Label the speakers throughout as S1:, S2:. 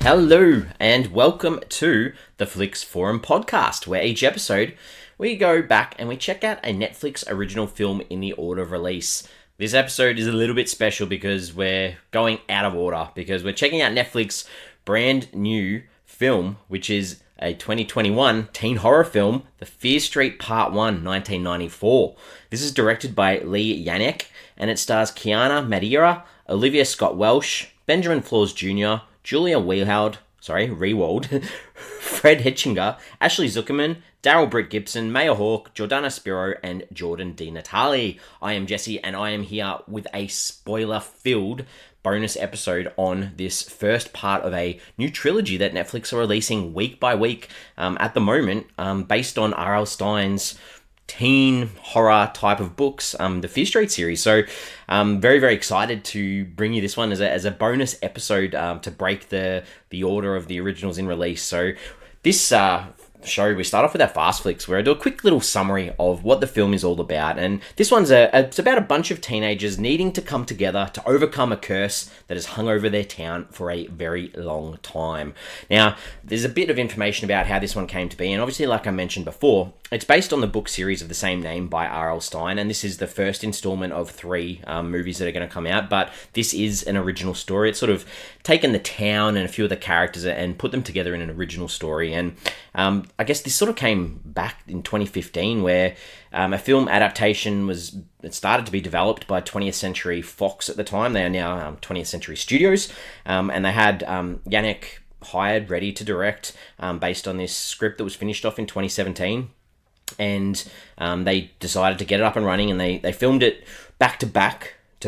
S1: Hello and welcome to the Flix Forum Podcast, where each episode we go back and we check out a Netflix original film in the order of release. This episode is a little bit special because we're going out of order, because we're checking out Netflix's brand new film, which is a 2021 teen horror film, The Fear Street Part 1, 1994. This is directed by Leigh Janiak, and it stars Kiana Madeira, Olivia Scott Welch, Benjamin Flores Jr., Julia Rehwald, Fred Hechinger, Ashley Zukerman, Darrell Britt-Gibson, Hawke, Jordana, Spiro, and Jordyn DiNatale. I am Jesse, and I am here with a spoiler-filled bonus episode on this first part of a new trilogy that Netflix are releasing week by week at the moment, based on R.L. Stine's teen horror type of books, the Fear Street series. So I'm very, very excited to bring you this one as a bonus episode to break the order of the originals in release. So this show, we start off with our Fast Flicks, where I do a quick little summary of what the film is all about. And this one's it's about a bunch of teenagers needing to come together to overcome a curse that has hung over their town for a very long time. Now, there's a bit of information about how this one came to be, and obviously, like I mentioned before, it's based on the book series of the same name by R.L. Stine, and this is the first installment of 3 movies that are going to come out, but this is an original story. It's sort of taken the town and a few of the characters and put them together in an original story, and I guess this sort of came back in 2015, where a film adaptation it started to be developed by 20th Century Fox at the time. They are now 20th Century Studios, and they had Janiak hired, ready to direct, based on this script that was finished off in 2017. And they decided to get it up and running, and they filmed it back to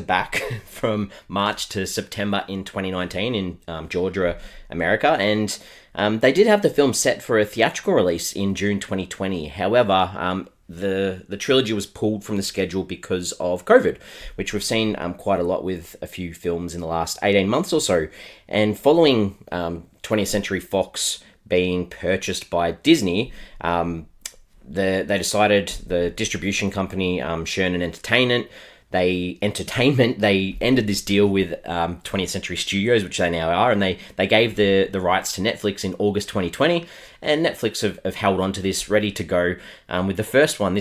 S1: back from March to September in 2019 in Georgia, America. And they did have the film set for a theatrical release in June 2020. However, the trilogy was pulled from the schedule because of COVID, which we've seen quite a lot with a few films in the last 18 months or so. And following 20th Century Fox being purchased by Disney, they decided, the distribution company, Sherman Entertainment, they ended this deal with 20th Century Studios, which they now are, and they gave the rights to Netflix in August 2020, and Netflix have held on to this, ready to go, with the first one,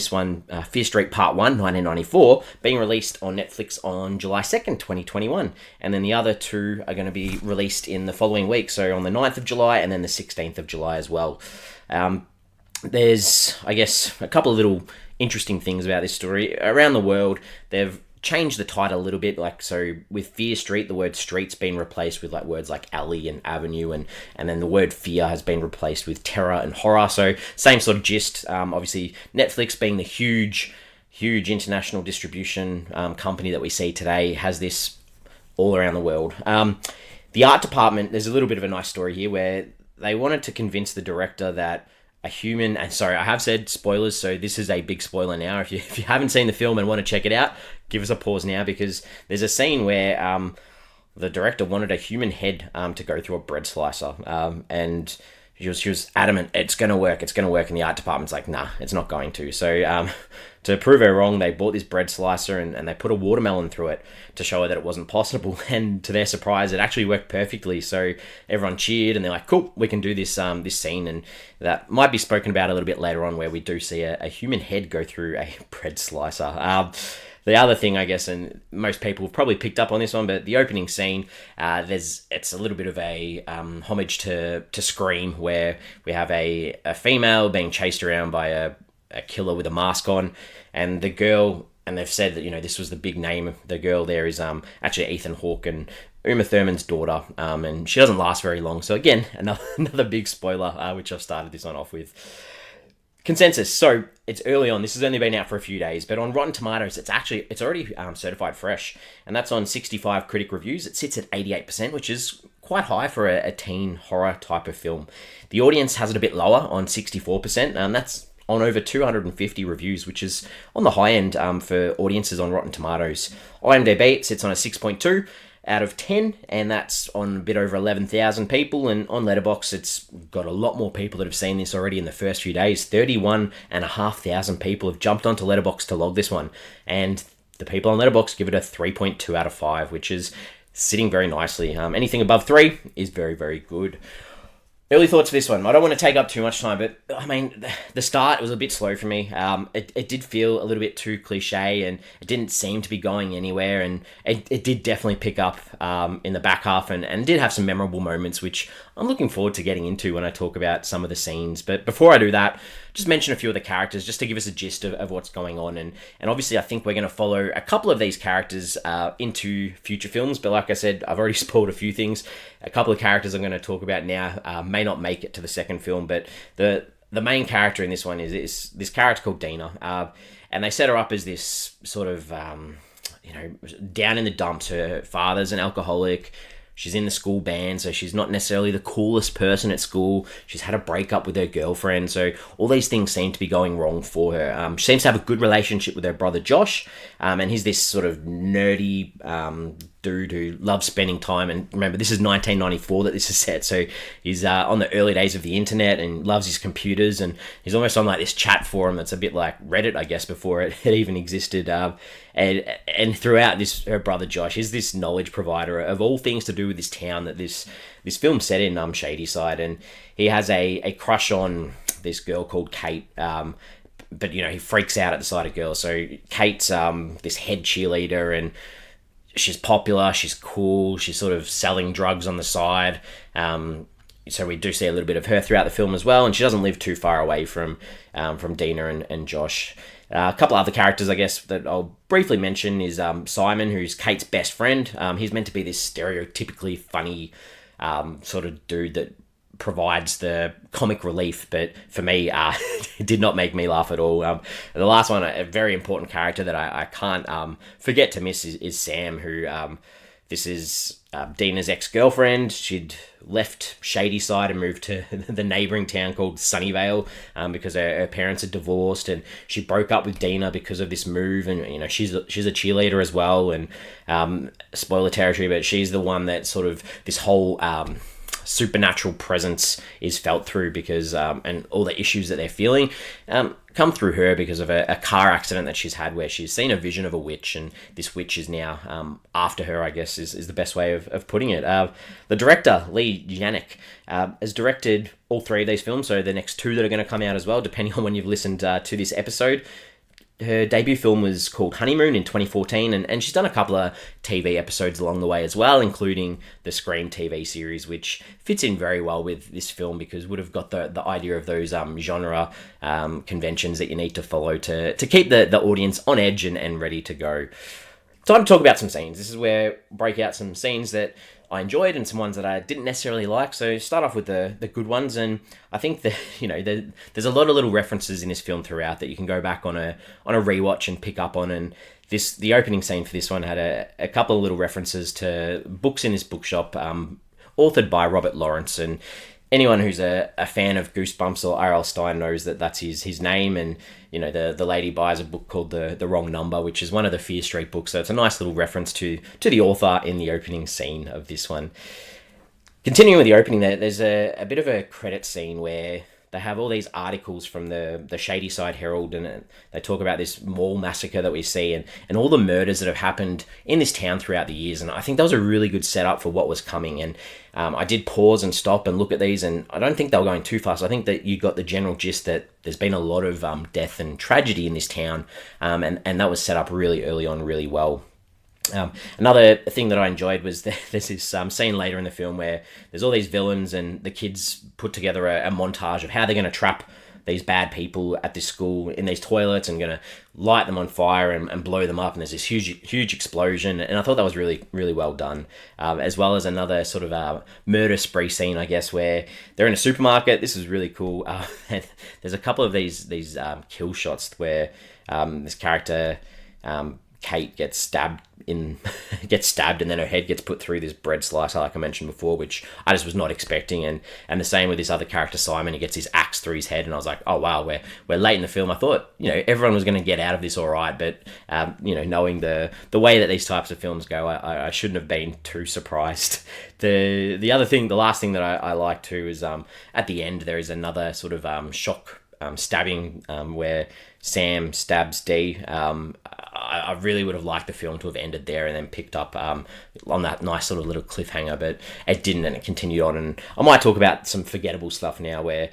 S1: Fear Street Part 1, 1994, being released on Netflix on July 2nd, 2021, and then the other 2 are going to be released in the following week, so on the 9th of July and then the 16th of July as well. There's, I guess, a couple of little interesting things about this story. Around the world, they've changed the title a little bit. Like, so with Fear Street, the word street's been replaced with like words like alley and avenue, and then the word fear has been replaced with terror and horror. So same sort of gist. Obviously, Netflix being the huge international distribution company that we see today, has this all around the world. The art department, there's a little bit of a nice story here where they wanted to convince the director that a human, and sorry, I have said spoilers, so this is a big spoiler now. If you haven't seen the film and want to check it out, give us a pause now, because there's a scene where the director wanted a human head to go through a bread slicer, and she was adamant, it's going to work, and the art department's like, nah, it's not going to. So to prove her wrong, they bought this bread slicer and they put a watermelon through it to show her that it wasn't possible, and to their surprise, it actually worked perfectly. So everyone cheered, and they're like, cool, we can do this this scene, and that might be spoken about a little bit later on, where we do see a human head go through a bread slicer. The other thing, I guess, and most people have probably picked up on this one, but the opening scene, it's a little bit of a homage to Scream, where we have a female being chased around by a killer with a mask on, and the girl, and they've said that, this was the big name. The girl there is actually Ethan Hawke and Uma Thurman's daughter, and she doesn't last very long. So again, another big spoiler, which I've started this one off with. Consensus. So it's early on. This has only been out for a few days, but on Rotten Tomatoes, it's already certified fresh, and that's on 65 critic reviews. It sits at 88%, which is quite high for a teen horror type of film. The audience has it a bit lower on 64%, and that's on over 250 reviews, which is on the high end for audiences on Rotten Tomatoes. IMDb, it sits on a 6.2 out of 10, and that's on a bit over 11,000 people, and on Letterboxd, it's got a lot more people that have seen this already in the first few days. 31,500 people have jumped onto Letterboxd to log this one, and the people on Letterboxd give it a 3.2 out of 5, which is sitting very nicely. Anything above 3 is very, very good. Early thoughts for this one. I don't want to take up too much time, but I mean, the start was a bit slow for me. It did feel a little bit too cliche, and it didn't seem to be going anywhere, and it did definitely pick up in the back half, and did have some memorable moments, which I'm looking forward to getting into when I talk about some of the scenes. But before I do that, just mention a few of the characters, just to give us a gist of what's going on, and obviously I think we're going to follow a couple of these characters into future films, but like I said, I've already spoiled a few things. A couple of characters I'm going to talk about now may not make it to the second film, but the main character in this one is this character called Dina, and they set her up as this sort of down in the dumps. Her father's an alcoholic. She's in the school band, so she's not necessarily the coolest person at school. She's had a breakup with her girlfriend, so all these things seem to be going wrong for her. She seems to have a good relationship with her brother Josh, and he's this sort of nerdy dude who loves spending time. And remember, this is 1994 that this is set, so he's on the early days of the internet and loves his computers, and he's almost on like this chat forum that's a bit like Reddit, I guess, before it even existed. And throughout this, her brother Josh is this knowledge provider of all things to do with this town that this film set in, Shadyside, and he has a crush on this girl called Kate. But he freaks out at the sight of girls. So Kate's this head cheerleader, and she's popular, she's cool, she's sort of selling drugs on the side. So we do see a little bit of her throughout the film as well, and she doesn't live too far away from Dina and Josh. A couple other characters, I guess, that I'll briefly mention is Simon, who's Kate's best friend. He's meant to be this stereotypically funny sort of dude that provides the comic relief, but for me, it did not make me laugh at all. The last one, a very important character that I can't forget to miss is Sam, who this is Dina's ex-girlfriend. She'd left Shadyside and moved to the neighbouring town called Sunnyvale because her parents had divorced, and she broke up with Dina because of this move. And she's a cheerleader as well, and spoiler territory, but she's the one that sort of this whole supernatural presence is felt through because and all the issues that they're feeling come through her because of a car accident that she's had where she's seen a vision of a witch, and this witch is now after her, I guess is the best way of putting it. The director, Leigh Janiak, has directed all 3 of these films, so the next 2 that are going to come out as well, depending on when you've listened to this episode. Her debut film was called Honeymoon in 2014, and she's done a couple of TV episodes along the way as well, including the Scream TV series, which fits in very well with this film because it would have got the idea of those genre conventions that you need to follow to keep the audience on edge and ready to go. Time to talk about some scenes. This is where I break out some scenes that I enjoyed and some ones that I didn't necessarily like. So start off with the good ones, and I think that there's a lot of little references in this film throughout that you can go back on a rewatch and pick up on. And the opening scene for this one had a couple of little references to books in this bookshop, authored by Robert Lawrence. And anyone who's a fan of Goosebumps or R.L. Stine knows that that's his name. And the lady buys a book called The Wrong Number, which is one of the Fear Street books. So it's a nice little reference to the author in the opening scene of this one. Continuing with the opening, there's a bit of a credit scene where they have all these articles from the Shadyside Herald, and they talk about this mall massacre that we see and all the murders that have happened in this town throughout the years. And I think that was a really good setup for what was coming. And I did pause and stop and look at these, and I don't think they were going too fast. I think that you got the general gist that there's been a lot of death and tragedy in this town, and that was set up really early on really well. Another thing that I enjoyed was there's this scene later in the film where there's all these villains and the kids put together a montage of how they're going to trap these bad people at this school in these toilets and going to light them on fire and blow them up, and there's this huge explosion, and I thought that was really, really well done, as well as another sort of murder spree scene, I guess, where they're in a supermarket. This is really cool. And there's a couple of these kill shots where this character Kate gets stabbed and then her head gets put through this bread slicer, like I mentioned before, which I just was not expecting. And the same with this other character, Simon. He gets his axe through his head, and I was like, oh wow, we're late in the film. I thought everyone was going to get out of this all right, but knowing the way that these types of films go, I shouldn't have been too surprised. The last thing that I like too is at the end there is another sort of shock stabbing where Sam stabs Dee. I really would have liked the film to have ended there and then picked up on that nice sort of little cliffhanger, but it didn't, and it continued on. And I might talk about some forgettable stuff now where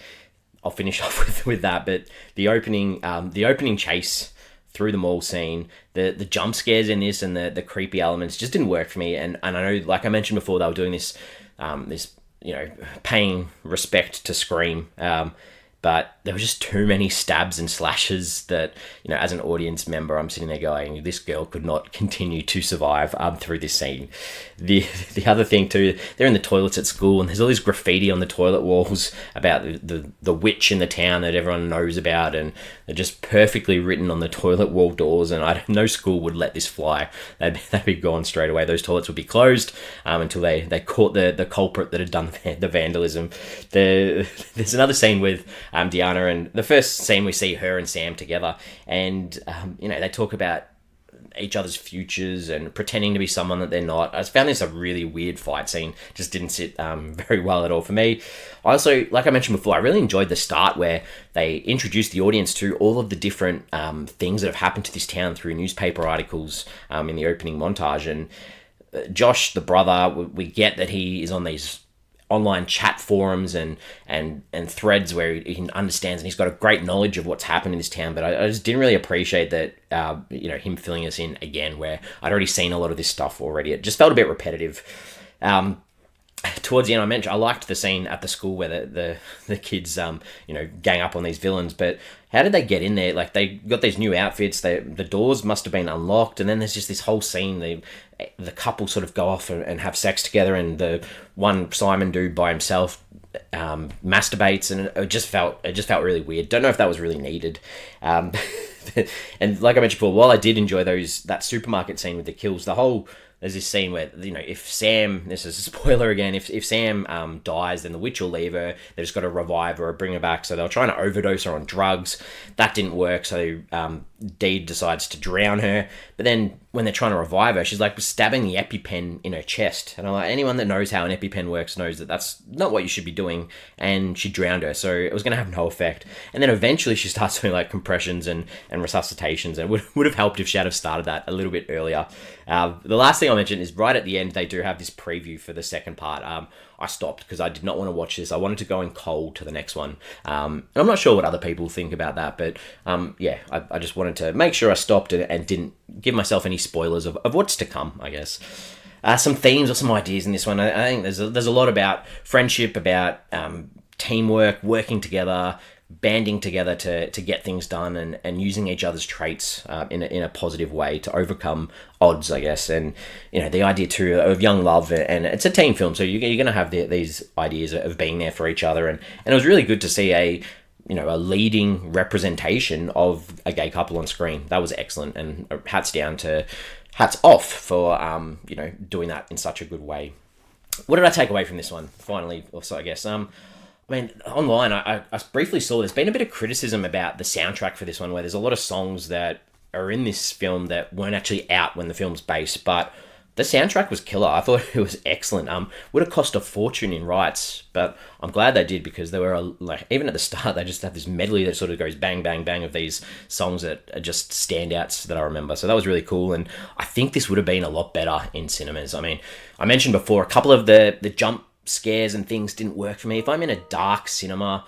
S1: I'll finish off with that, but the opening chase through the mall scene, the jump scares in this and the creepy elements just didn't work for me. And I know, like I mentioned before, they were doing this paying respect to Scream, but there were just too many stabs and slashes that, as an audience member, I'm sitting there going, this girl could not continue to survive through this scene. The other thing too, they're in the toilets at school, and there's all this graffiti on the toilet walls about the witch in the town that everyone knows about, and they're just perfectly written on the toilet wall doors, and no school would let this fly. They'd be gone straight away. Those toilets would be closed until they caught the culprit that had done the vandalism. There's another scene with Deanna, and the first scene we see her and Sam together, and they talk about each other's futures and pretending to be someone that they're not. I just found this a really weird fight scene. Just didn't sit very well at all for me. I also, like I mentioned before, I really enjoyed the start where they introduced the audience to all of the different things that have happened to this town through newspaper articles in the opening montage. And Josh, the brother, we get that he is on these online chat forums and threads where he understands, and he's got a great knowledge of what's happened in this town. But I just didn't really appreciate that, him filling us in again, where I'd already seen a lot of this stuff already. It just felt a bit repetitive. Towards the end, I liked the scene at the school where the kids, gang up on these villains. But how did they get in there? Like, they got these new outfits. The doors must have been unlocked, and then there's just this whole scene. The couple sort of go off and have sex together, and the one Simon dude by himself masturbates, and it just felt really weird. Don't know if that was really needed. And like I mentioned before, while I did enjoy that supermarket scene with the kills, there's this scene where, if Sam, this is a spoiler again, if Sam dies, then the witch will leave her. They just got to revive her or bring her back. So they were trying to overdose her on drugs. That didn't work. So Dee decides to drown her. But then when they're trying to revive her, she's like stabbing the EpiPen in her chest. And I'm like, anyone that knows how an EpiPen works knows that that's not what you should be doing. And she drowned her. So it was going to have no effect. And then eventually she starts doing like compressions and resuscitations. And it would have helped if she had have started that a little bit earlier. The last thing I'll mention is right at the end, they do have this preview for the second part. I stopped because I did not want to watch this. I wanted to go in cold to the next one. And I'm not sure what other people think about that, but I just wanted to make sure I stopped and didn't give myself any spoilers of what's to come, I guess. Some themes or some ideas in this one. I think there's a lot about friendship, about teamwork, working together, banding together to get things done, and using each other's traits in a positive way to overcome odds, I guess. And the idea too of young love, and it's a team film, so you're going to have these ideas of being there for each other, and it was really good to see a leading representation of a gay couple on screen. That was excellent, and hats off for doing that in such a good way. What did I take away from this one? Finally, also, I guess. Online, I briefly saw there's been a bit of criticism about the soundtrack for this one, where there's a lot of songs that are in this film that weren't actually out when the film's based, but the soundtrack was killer. I thought it was excellent. Would have cost a fortune in rights, but I'm glad they did, because they were even at the start, they just have this medley that sort of goes bang, bang, bang of these songs that are just standouts that I remember. So that was really cool, and I think this would have been a lot better in cinemas. I mentioned before, a couple of the jump scares and things didn't work for me. If I'm in a dark cinema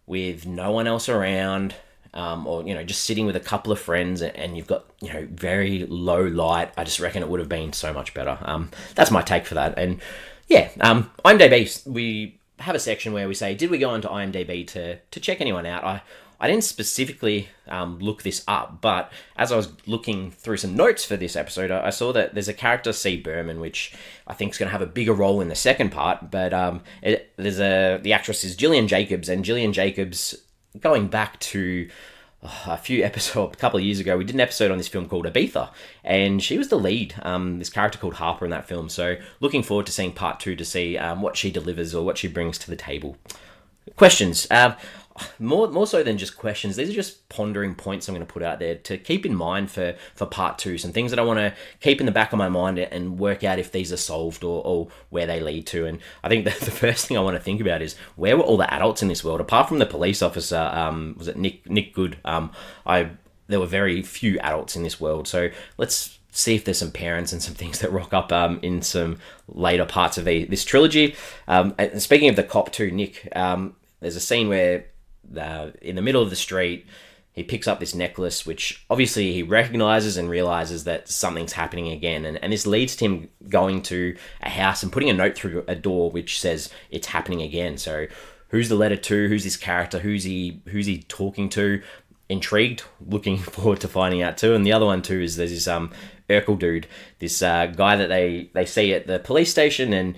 S1: with no one else around, or just sitting with a couple of friends, and you've got very low light, I just reckon it would have been so much better. That's my take for that. And IMDb, we have a section where we say, did we go onto IMDb to check anyone out? I didn't specifically look this up, but as I was looking through some notes for this episode, I saw that there's a character, C. Berman, which I think is going to have a bigger role in the second part. But the actress is Gillian Jacobs, and Gillian Jacobs, going back to a couple of years ago, we did an episode on this film called Ibiza, and she was the lead, this character called Harper in that film. So looking forward to seeing part 2 to see what she delivers or what she brings to the table. Questions. More so than just questions, these are just pondering points I'm going to put out there to keep in mind for part 2. Some things that I want to keep in the back of my mind and work out if these are solved or where they lead to. And I think that the first thing I want to think about is, where were all the adults in this world apart from the police officer? Was it Nick Good? I there were very few adults in this world. So let's see if there's some parents and some things that rock up in some later parts of this trilogy. And speaking of the cop too, Nick, there's a scene where in the middle of the street, he picks up this necklace, which obviously he recognizes and realizes that something's happening again. And this leads to him going to a house and putting a note through a door which says it's happening again. So who's the letter to? Who's this character? Who's he talking to? Intrigued, looking forward to finding out too. And the other one too is there's this Urkel dude, this guy that they see at the police station, and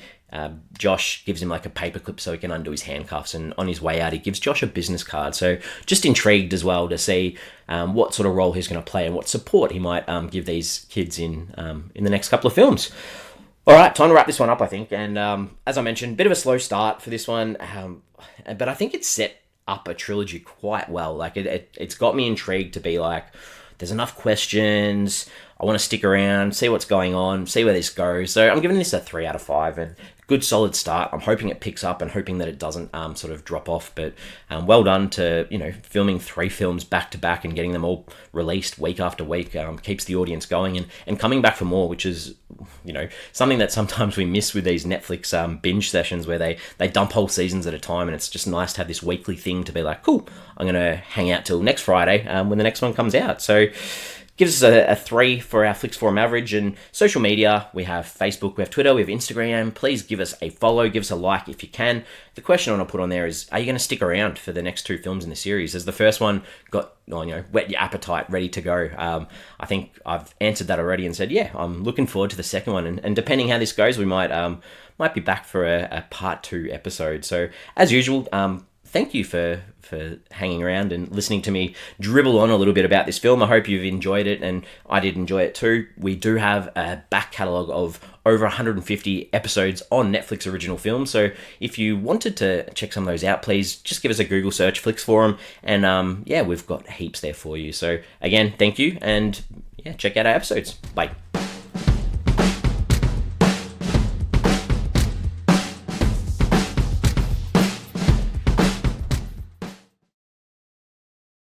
S1: Josh gives him like a paperclip so he can undo his handcuffs, and on his way out he gives Josh a business card. So just intrigued as well to see what sort of role he's going to play and what support he might give these kids in the next couple of films. All right, time to wrap this one up, I think. And as I mentioned, bit of a slow start for this one, but I think it's set up a trilogy quite well. Like it's got me intrigued to be like, there's enough questions, I want to stick around, see what's going on, see where this goes. So I'm giving this a 3 out of 5, and good solid start. I'm hoping it picks up and hoping that it doesn't sort of drop off, but well done to, filming 3 films back to back and getting them all released week after week. Keeps the audience going and coming back for more, which is, something that sometimes we miss with these Netflix binge sessions where they dump whole seasons at a time, and it's just nice to have this weekly thing to be like, cool, I'm going to hang out till next Friday when the next one comes out. So gives us a 3 for our Flix Forum average. And social media, we have Facebook, we have Twitter, we have Instagram. Please give us a follow, give us a like if you can. The question I want to put on there is, are you going to stick around for the next 2 films in the series? Has the first one got, whet your appetite, ready to go? I think I've answered that already and said, yeah, I'm looking forward to the second one. And depending how this goes, we might be back for a part 2 episode. So as usual, thank you for hanging around and listening to me dribble on a little bit about this film. I hope you've enjoyed it, and I did enjoy it too. We do have a back catalogue of over 150 episodes on Netflix original films, so if you wanted to check some of those out, please just give us a Google search, Flix Forum, and we've got heaps there for you. So again, thank you, and check out our episodes. Bye.